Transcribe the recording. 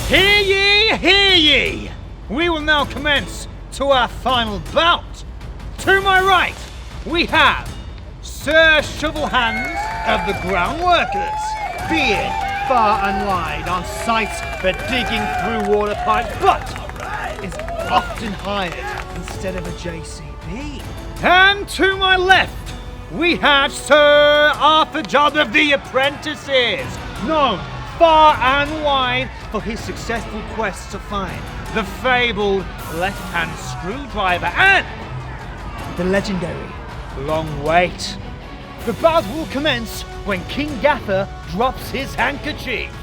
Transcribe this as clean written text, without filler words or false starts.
Hear ye, hear ye! We will now commence to our final bout. To my right, we have Sir Shovelhands of the Groundworkers, being far and wide on site for digging through water pipes, but is often hired instead of a JCB. And to my left, we have Sir Armorgard of the Apprentices, known far and wide for his successful quest to find the fabled left-hand screwdriver and the legendary Long Wait. The bout will commence when King Gather drops his handkerchief.